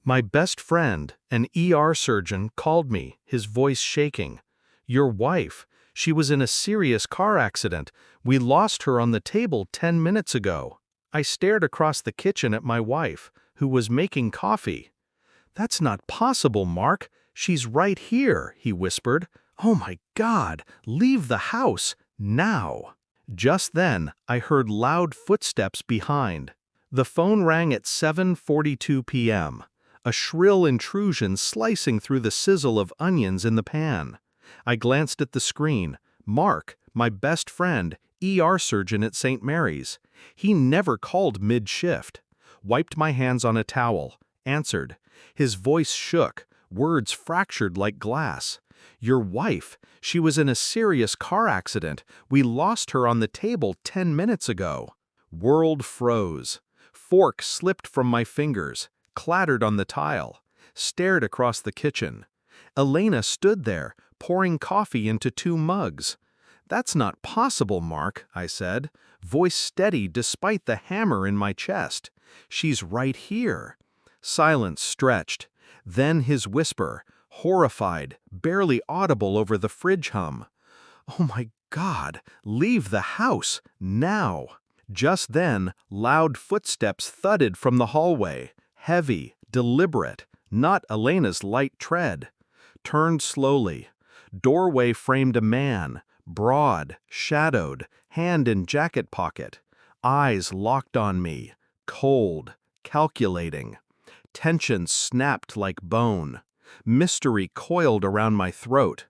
My best friend, an ER surgeon, called me, his voice shaking. Your wife, she was in a serious car accident. We lost her on the table 10 minutes ago. I stared across the kitchen at my wife, who was making coffee. That's not possible, Mark. She's right here, he whispered. Oh my God, leave the house, now. Just then, I heard loud footsteps behind. The phone rang at 7:42 p.m. A shrill intrusion slicing through the sizzle of onions in the pan. I glanced at the screen. Mark, my best friend, ER surgeon at St. Mary's. He never called mid-shift. Wiped my hands on a towel. Answered. His voice shook, words fractured like glass. Your wife, she was in a serious car accident. We lost her on the table 10 minutes ago. World froze. Fork slipped from my fingers, clattered on the tile, stared across the kitchen. Elena stood there, pouring coffee into 2 mugs. That's not possible, Mark, I said, voice steady despite the hammer in my chest. She's right here. Silence stretched. Then his whisper, horrified, barely audible over the fridge hum. Oh my God, leave the house, now. Just then, loud footsteps thudded from the hallway, heavy, deliberate, not Elena's light tread. Turned slowly. Doorway framed a man, broad, shadowed, hand in jacket pocket. Eyes locked on me, cold, calculating. Tension snapped like bone. Mystery coiled around my throat.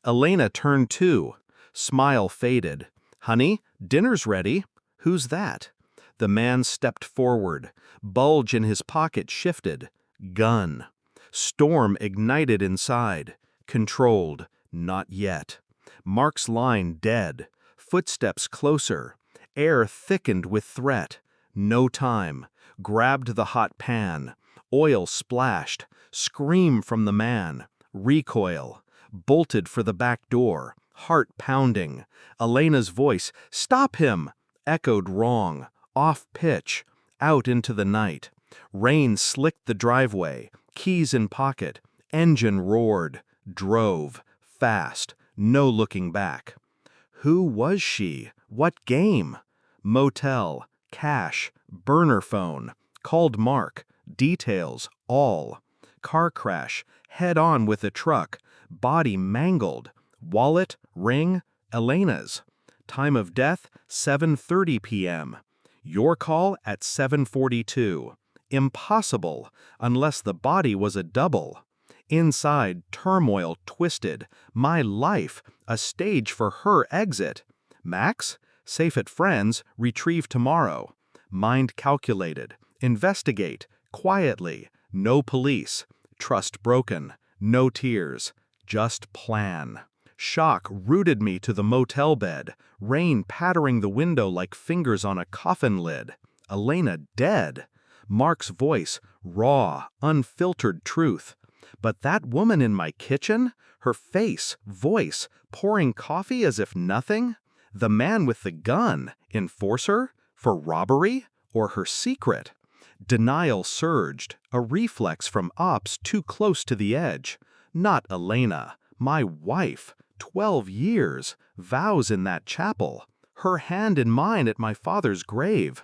Elena turned too. Smile faded. Honey, dinner's ready. Who's that? The man stepped forward. Bulge in his pocket shifted. Gun. Storm ignited inside. Controlled. Not yet. Mark's line dead. Footsteps closer. Air thickened with threat. No time. Grabbed the hot pan. Oil splashed. Scream from the man. Recoil. Bolted for the back door. Heart pounding. Elena's voice, "Stop him!" echoed wrong, off pitch, out into the night. Rain slicked the driveway, keys in pocket, engine roared, drove, fast, no looking back. Who was she? What game? Motel, cash, burner phone, called Mark, details, all. Car crash, head on with a truck, body mangled, wallet, ring, Elena's. Time of death, 7:30 p.m. Your call at 7:42. Impossible, unless the body was a double. Inside, turmoil twisted. My life, a stage for her exit. Max? Safe at friends, retrieve tomorrow. Mind calculated. Investigate. Quietly. No police. Trust broken. No tears. Just plan. Shock rooted me to the motel bed, rain pattering the window like fingers on a coffin lid. Elena dead. Mark's voice, raw, unfiltered truth. But that woman in my kitchen, her face, voice, pouring coffee as if nothing? The man with the gun, enforcer? For robbery? Or her secret? Denial surged, a reflex from ops too close to the edge. Not Elena, my wife. 12 years, vows in that chapel, her hand in mine at my father's grave.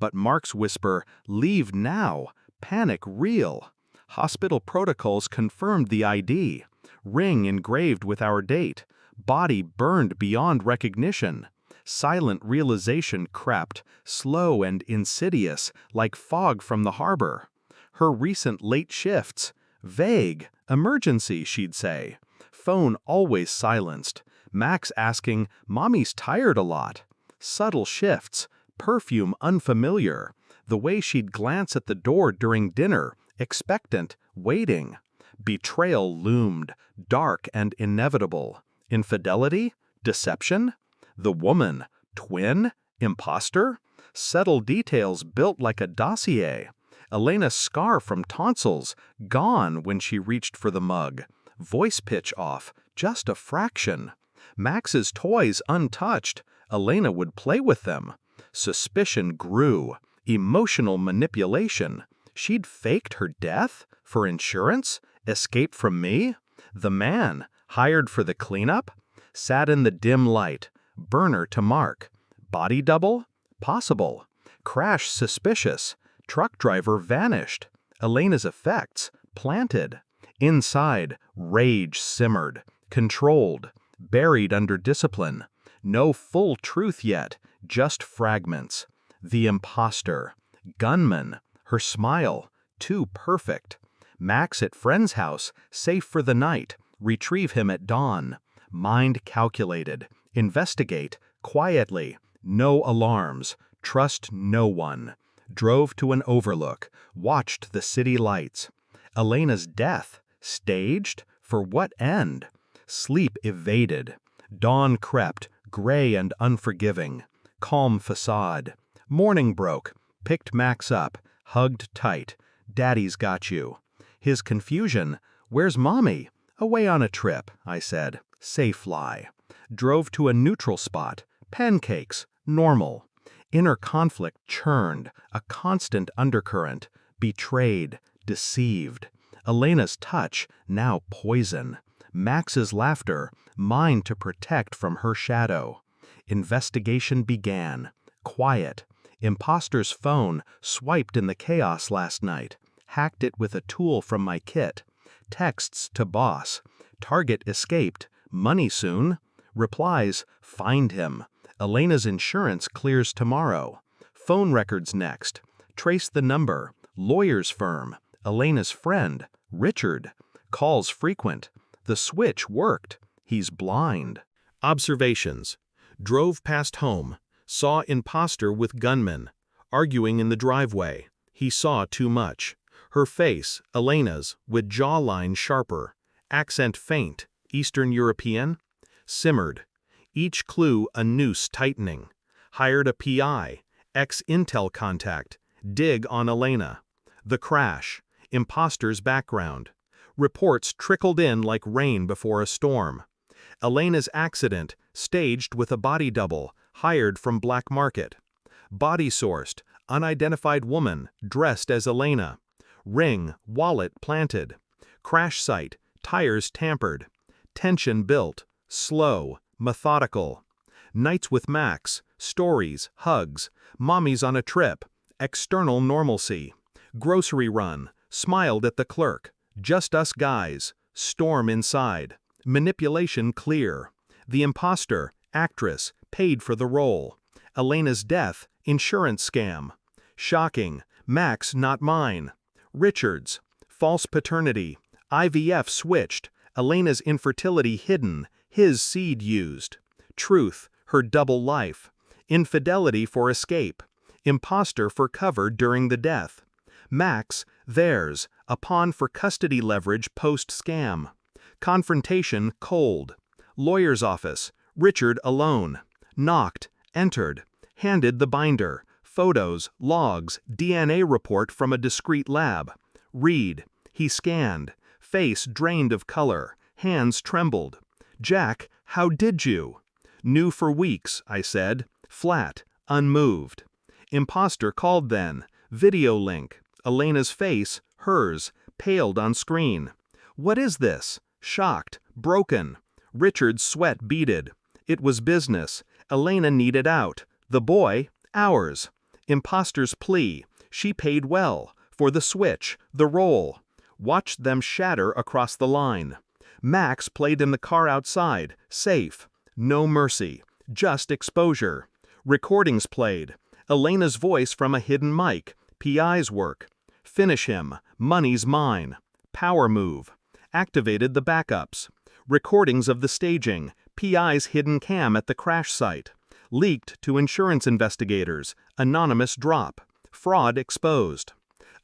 But Mark's whisper, leave now, panic real. Hospital protocols confirmed the ID, ring engraved with our date, body burned beyond recognition. Silent realization crept, slow and insidious, like fog from the harbor. Her recent late shifts, vague, emergency, she'd say. Phone always silenced. Max asking, "Mommy's tired a lot." Subtle shifts, perfume unfamiliar. The way she'd glance at the door during dinner, expectant, waiting. Betrayal loomed, dark and inevitable. Infidelity? Deception? The woman? Twin? Imposter? Subtle details built like a dossier. Elena's scar from tonsils, gone when she reached for the mug. Voice pitch off, just a fraction. Max's toys untouched. Elena would play with them. Suspicion grew. Emotional manipulation. She'd faked her death? For insurance? Escape from me? The man, hired for the cleanup? Sat in the dim light, burner to mark. Body double? Possible. Crash suspicious. Truck driver vanished. Elena's effects planted. Inside, rage simmered, controlled, buried under discipline. No full truth yet, just fragments. The imposter. Gunman. Her smile. Too perfect. Max at friend's house, safe for the night. Retrieve him at dawn. Mind calculated. Investigate. Quietly. No alarms. Trust no one. Drove to an overlook. Watched the city lights. Elena's death. Staged? For what end? Sleep evaded. Dawn crept, gray and unforgiving. Calm facade. Morning broke. Picked Max up. Hugged tight. Daddy's got you. His confusion. Where's Mommy? Away on a trip, I said. Safe lie. Drove to a neutral spot. Pancakes. Normal. Inner conflict churned. A constant undercurrent. Betrayed. Deceived. Elena's touch. Now poison. Max's laughter. Mine to protect from her shadow. Investigation began. Quiet. Imposter's phone swiped in the chaos last night. Hacked it with a tool from my kit. Texts to boss. Target escaped. Money soon. Replies, find him. Elena's insurance clears tomorrow. Phone records next. Trace the number. Lawyer's firm. Elena's friend. Richard. Calls frequent. The switch worked. He's blind. Observations. Drove past home. Saw imposter with gunman. Arguing in the driveway. He saw too much. Her face, Elena's, with jawline sharper. Accent faint. Eastern European. Simmered. Each clue a noose tightening. Hired a PI. Ex-Intel contact. Dig on Elena. The crash. Imposter's background. Reports trickled in like rain before a storm. Elena's accident, staged with a body double, hired from black market. Body sourced, unidentified woman, dressed as Elena. Ring, wallet planted. Crash site, tires tampered. Tension built, slow, methodical. Nights with Max, stories, hugs, mommy's on a trip, external normalcy. Grocery run, smiled at the clerk, just us guys, storm inside. Manipulation clear. The imposter, actress, paid for the role. Elena's death, insurance scam. Shocking, Max not mine. Richards, false paternity. IVF switched, Elena's infertility hidden, his seed used. Truth, her double life. Infidelity for escape. Imposter for cover during the death. Max, theirs, a pawn for custody leverage post-scam. Confrontation cold. Lawyer's office, Richard alone. Knocked, entered, handed the binder. Photos, logs, DNA report from a discreet lab. Read. He scanned. Face drained of color. Hands trembled. Jack, how did you? Knew for weeks, I said. Flat, unmoved. Imposter called then. Video link. Elena's face, hers, paled on screen. What is this? Shocked, broken. Richard's sweat beaded. It was business. Elena needed out. The boy, ours. Imposter's plea. She paid well. For the switch, the role. Watched them shatter across the line. Max played in the car outside, safe. No mercy. Just exposure. Recordings played. Elena's voice from a hidden mic. PI's work. Finish him. Money's mine. Power move. Activated the backups. Recordings of the staging. PI's hidden cam at the crash site. Leaked to insurance investigators. Anonymous drop. Fraud exposed.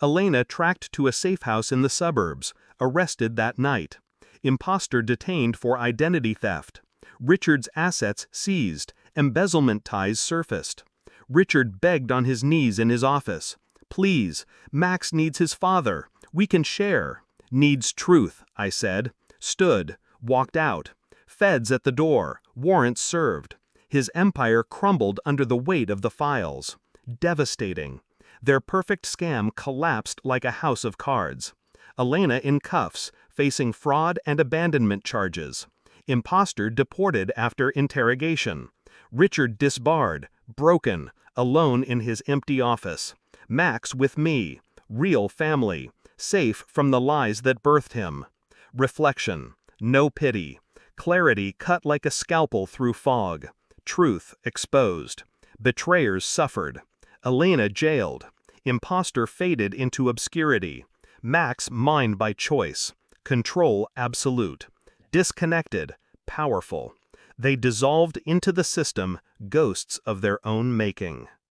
Elena tracked to a safe house in the suburbs. Arrested that night. Imposter detained for identity theft. Richard's assets seized. Embezzlement ties surfaced. Richard begged on his knees in his office. Please, Max needs his father. We can share. Needs truth, I said. Stood. Walked out. Feds at the door. Warrants served. His empire crumbled under the weight of the files. Devastating. Their perfect scam collapsed like a house of cards. Elena in cuffs, facing fraud and abandonment charges. Imposter deported after interrogation. Richard disbarred, broken, alone in his empty office. Max with me, real family, safe from the lies that birthed him. Reflection, no pity. Clarity cut like a scalpel through fog. Truth exposed. Betrayers suffered. Elena jailed. Imposter faded into obscurity. Max mined by choice. Control absolute. Disconnected, powerful. They dissolved into the system, ghosts of their own making.